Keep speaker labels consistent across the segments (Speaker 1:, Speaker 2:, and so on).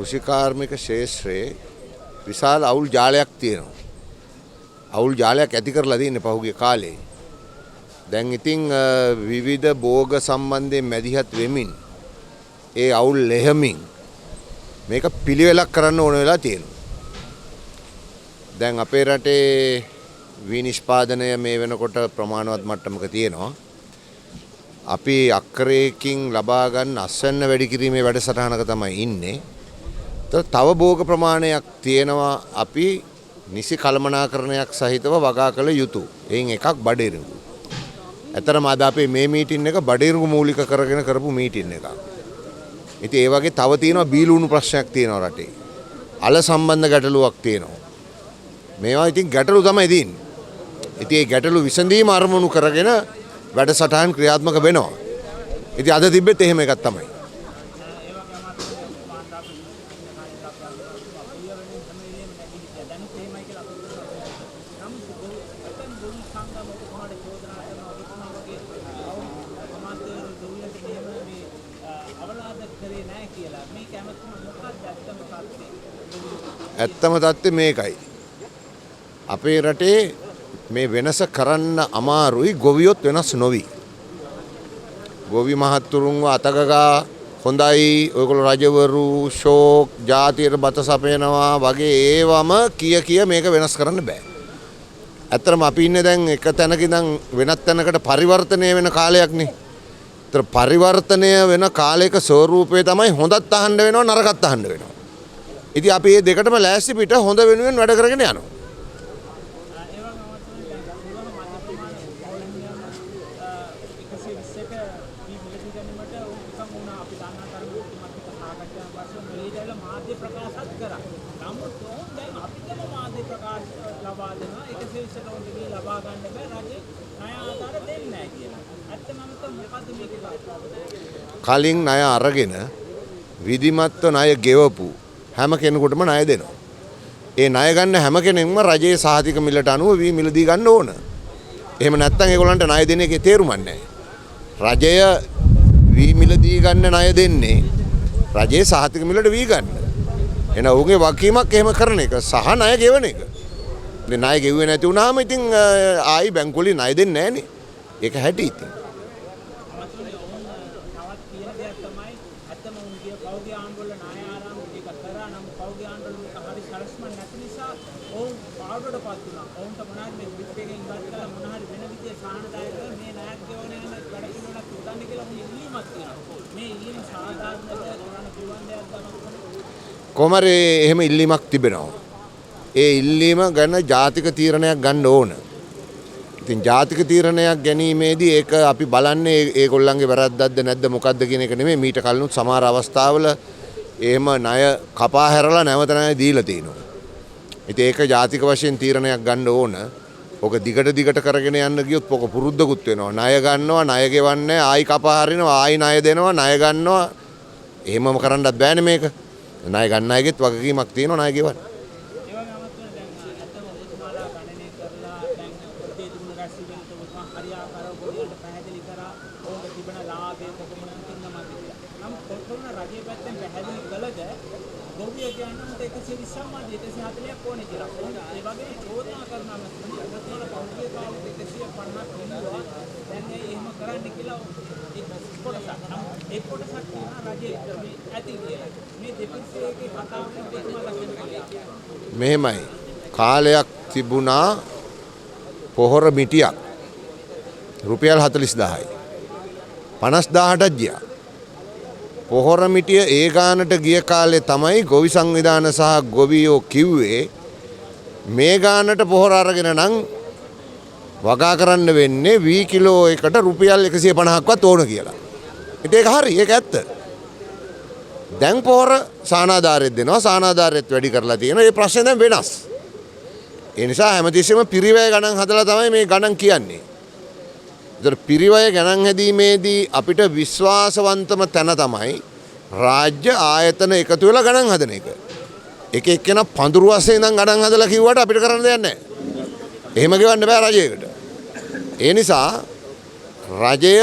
Speaker 1: කෘෂිකාර්මික ශේෂ්ත්‍රයේ විශාල අවුල් ජාලයක් තියෙනවා. අවුල් ජාලයක් ඇති කරලා තියෙන්නේ පහුගිය කාලේ. දැන් ඉතින් විවිධ භෝග සම්බන්ධයෙන් මැදිහත් වෙමින් ඒ අවුල් ලෙහමින් මේක පිළිවෙලක් කරන්න ඕන වෙලා තියෙනවා. දැන් අපේ රටේ විනිෂ්පාදනය මේ වෙනකොට ප්‍රමාණවත් මට්ටමක තියෙනවා. අපි අක්කරයකින් ලබා ගන්න අස්වැන්න වැඩි කිරීමේ වැඩසටහනක තමයි ඉන්නේ. තව භෝග ප්‍රමාණයක් තියෙනවා අපි නිසි කළමනාකරණයක් සහිතව වගා කළ යුතුය. එයින් එකක් බඩිරුඟු. ඇතරම අද අපේ මේ මීටින් එක බඩිරුඟු මූලික කරගෙන කරපු මීටින් එකක්. ඉතින් ඒ වගේ තව තියෙනවා බීලුණු ප්‍රශ්නයක් තියෙනවා රටේ. අල සම්බන්ධ ගැටලුවක් තියෙනවා. මේවා ඉතින් ගැටලු තමයි තියෙන්නේ. ඉතින් ඒ ගැටලු විසඳීම අරමුණු කරගෙන වැඩසටහන් ක්‍රියාත්මක වෙනවා. ඉතින් අද තිබෙත් එහෙම එකක් තමයි. ඇත්තම තත්ත්වය මේකයි. අපේ රටේ මේ වෙනස කරන්න අමාරුයි ගොවියොත් වෙනස් නොවි. ගොවි මහත්තුරුන්ව අතගගා හොඳයි ඔයගොල්ලෝ රජවරු ෂෝක් ජාතියට බත සපයනවා වගේ ඒවම කිය මේක වෙනස් කරන්න බෑ. ඇත්තටම අපි ඉන්නේ දැන් එක තැනක ඉඳන් වෙනත් තැනකට පරිවර්තනය වෙන කාලයක්නේ. ඒතර පරිවර්තනය වෙන කාලයක ස්වරූපය තමයි හොඳත් අහන්න වෙනවා නරකත් අහන්න වෙනවා. ඉතින් අපි මේ දෙකටම ලෑස්ති පිට හොඳ වෙනුවෙන් වැඩ කරගෙන යනවා. කලින් ණය අරගෙන විධිමත්ව ණය ගෙවපු හැම කෙනෙකුටම ණය දෙනවා. ඒ ණය ගන්න හැම කෙනෙක්ම රජයේ සහතික මිලට අනුව වී මිලදී ගන්න ඕන. එහෙම නැත්නම් ඒගොල්ලන්ට ණය දෙන එකේ තේරුමක් නැහැ. රජය වී මිලදී ගන්න ණය දෙන්නේ රජයේ සහතික මිලට වී ගන්න. එන ඔහුගේ වගකීමක් එහෙම කරන එක සහ ණය ගෙවන එක. ඉතින් ණය ගෙවුවේ නැති වුනහම ඉතින් ආයි බැංකුවලින් ණය දෙන්නේ නැහනේ. ඒක හැටි ඉතින්. කොමරේ එහෙම ඉල්ලීමක් තිබෙනවා. ඒ ඉල්ලීම ගැන ජාතික තීරණයක් ගන්න ඕන. ඉතින් ජාතික තීරණයක් ගැනීමේදී ඒක අපි බලන්නේ ඒගොල්ලන්ගේ වැරද්දක්ද නැද්ද මොකද්ද කියන එක නෙමෙයි. මීට කලිනුත් සමහර අවස්ථාවල එහෙම ණය කපා හැරලා නැවත ණය දීලා තිනවා. ඉතින් ඒක ජාතික වශයෙන් තීරණයක් ගන්න ඕන. ඔක දිගට කරගෙන යන්න ගියොත් ඔක පුරුද්දකුත් වෙනවා. ණය ගන්නවා, ණය ගෙවන්නේ, ආයි කපා හරිනවා, ආයි ණය දෙනවා, ණය ගන්නවා. එහෙමම කරන්නත් බෑනේ මේක. ණය ගන්න අයගෙත් වගකීමක් තියෙනවා ණය ගෙවන්න. මෙහෙමයි කාලයක් තිබුණා පොහොර මිටියක් රුපියල් 40000යි 50000ටත් ගියා. පොහොර මිටිය ඒ ගානට ගිය කාලේ තමයි ගොවි සංවිධාන සහ ගොවියෝ කිව්වේ මේ ගානට පොහොර අරගෙන නම් වගා කරන්න වෙන්නේ වී කිලෝ එකට රුපියල් 150ක්වත් ඕන කියලා. ඉතින් ඒක හරි ඒක ඇත්ත. දැන් පොහොර සානාධාරෙත් දෙනවා සානාධාරෙත් වැඩි කරලා තියෙනවා. ඒ ප්‍රශ්නේ දැන් වෙනස්. ඒ නිසා හැමතිස්සෙම පිරිවැය ගණන් හදලා තමයි මේ ගණන් කියන්නේ. ඒතර පිරිවැය ගණන් හැදීමේදී අපිට විශ්වාසවන්තම තැන තමයි රාජ්‍ය ආයතන එකතු වෙලා ගණන් හදන එක. එක එක්කෙනා පඳුරු වශයෙන් ඉඳන් ගණන් හදලා කිව්වට අපිට කරන්න දෙයක් නැහැ. එහෙම ගෙවන්න බෑ රජයකට. ඒ නිසා රජය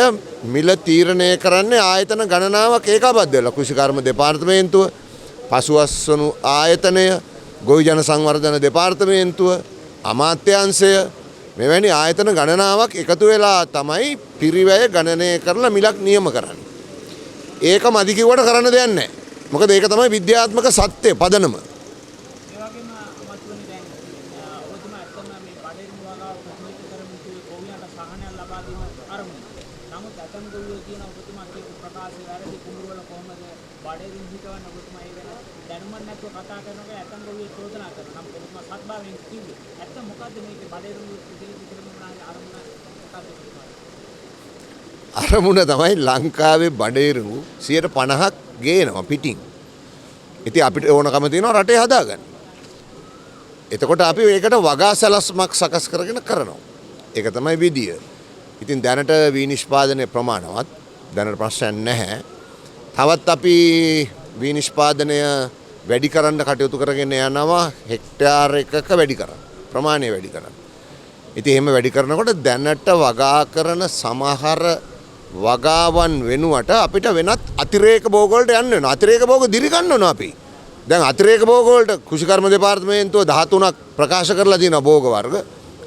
Speaker 1: මිල තීරණය කරන්නේ ආයතන ගණනාවක් ඒකාබද්ධ වෙලා. කෘෂිකර්ම දෙපාර්තමේන්තුව, පසුවස්වනු ආයතනය, ගොවි ජන සංවර්ධන දෙපාර්තමේන්තුව, අමාත්‍යාංශය මෙවැනි ආයතන ගණනාවක් එකතු වෙලා තමයි පිරිවැය ගණනය කරලා මිලක් නියම කරන්නේ. ඒක මදි කිව්වට කරන්න දෙයක් නැහැ. මොකද ඒක තමයි විද්‍යාත්මක සත්‍ය පදනම. අරමුණ තමයි ලංකාවේ බඩේරුඟු 50%ක් ගේනවා පිටින්. ඉතින් අපිට ඕනකම තියෙනවා රටේ හදාගන්න. එතකොට අපි ඒකට වගා සැලැස්මක් සකස් කරගෙන කරනවා. ඒක තමයි විදිය. ඉතින් දැනට විනිෂ්පාදනයේ ප්‍රමාණවත් දැනට ප්‍රශ්නයක් නැහැ. තවත් අපි විනිෂ්පාදනය වැඩි කරන්න කටයුතු කරගෙන යනවා හෙක්ටාර එකක වැඩි කරන්න. ප්‍රමාණය වැඩි කරන්න. ඉතින් එහෙම වැඩි කරනකොට දැනට වගා කරන සමහර වගාවන් වෙනුවට අපිට වෙනත් අතිරේක භෝග වලට යන්න වෙනවා. අතිරේක භෝග දිරි ගන්න ඕන අපි. දැන් අතිරේක භෝග වලට කෘෂිකර්ම දෙපාර්තමේන්තුව 13ක් ප්‍රකාශ කරලා තියෙනවා භෝග වර්ග.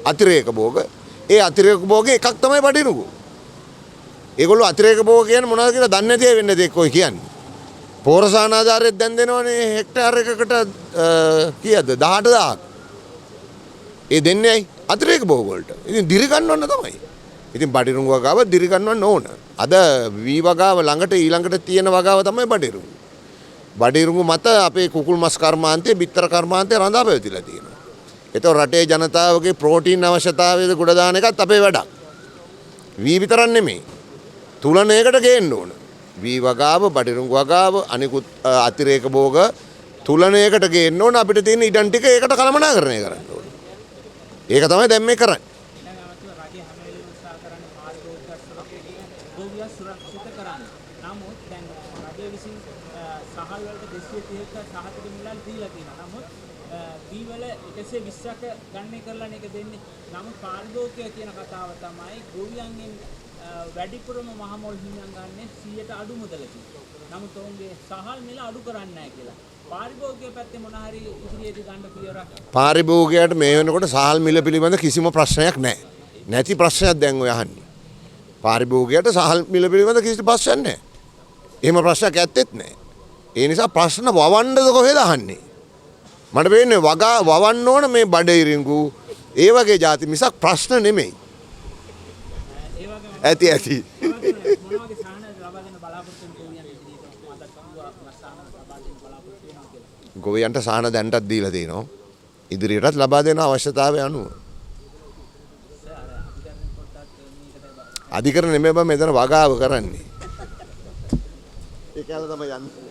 Speaker 1: අතිරේක භෝග. ඒ අතිරේක භෝගේ එකක් තමයි බඩිනුගු. ඒගොල්ලෝ අතිරේක භෝග කියන්නේ මොනවද කියලා දන්නේ නැති වෙන්නේ දෙයක් ඔය කියන්නේ. පෝරසාන ආධාරයෙන් දැන් දෙනවනේ හෙක්ටාර එකකට කීයද 18000ක්. ඒ දෙන්නේ ඇයි? අතිරේක භෝග වලට. ඉතින් දිරි ගන්නවන්න තමයි. ඉතින් බඩිරුඟු වගාව දිරි ගන්නවන්න ඕන. අද වී වගාව ළඟට ඊළඟට තියෙන වගාව තමයි බඩිරුඟු. බඩිරුඟු මත අපේ කුකුල් මස් කර්මාන්තයේ බිත්තර කර්මාන්තයේ රඳා පැවතිලා තියෙනවා. ඒතකොට රටේ ජනතාවගේ ප්‍රෝටීන් අවශ්‍යතාවයද ගොඩ දාන එකත් අපේ වැඩක්. වී විතරක් නෙමෙයි. තුලණයකට ගේන්න ඕන. වී වගාව, බඩිරුඟු වගාව, අනිකුත් අතිරේක භෝග තුලණයකට ගේන්න ඕන. අපිට තියෙන ඉඩම් ටික ඒකට කළමනාකරණය කරන්න ඕන. ඒක තමයි දැන් මේ කරන්නේ.
Speaker 2: වැඩිපුරම මහමොල් හිමියන් ගන්න 100ට අඩු මුදලකින්. නමුත් ඔවුන්ගේ සහල් මිල අඩු කරන්නේ නැහැ කියලා. පාරිභෝගික පැත්තේ මොන හරි ඉදිරියේදී ගන්න පියවරක්.
Speaker 1: පාරිභෝගිකයට මේ වෙනකොට සහල් මිල පිළිබඳ කිසිම ප්‍රශ්නයක් නැහැ. නැති ප්‍රශ්නයක් දැන් ඔය අහන්නේ. පාරිභෝගිකයට සහල් මිල පිළිබඳ කිසි ප්‍රශ්නයක් නැහැ. එහෙම ප්‍රශ්නයක් ඇත්තෙත් නැහැ. ඒ නිසා ප්‍රශ්න වවන්නද කොහෙද අහන්නේ? මට වෙන්නේ වගා වවන්න ඕන මේ බඩිරිඟු ඒ වගේ જાති මිසක් ප්‍රශ්න නෙමෙයි. ඇති ඇති. ගොවියන්ට සාහන දැන්ටත් දීලා තියෙනවා. ඉදිරියටත් ලබා දෙන අවශ්‍යතාවය අනුව. අධිකරණ නෙමෙයි බං මෙතන වගාව කරන්නේ. ඒකල තමයි යන්නේ.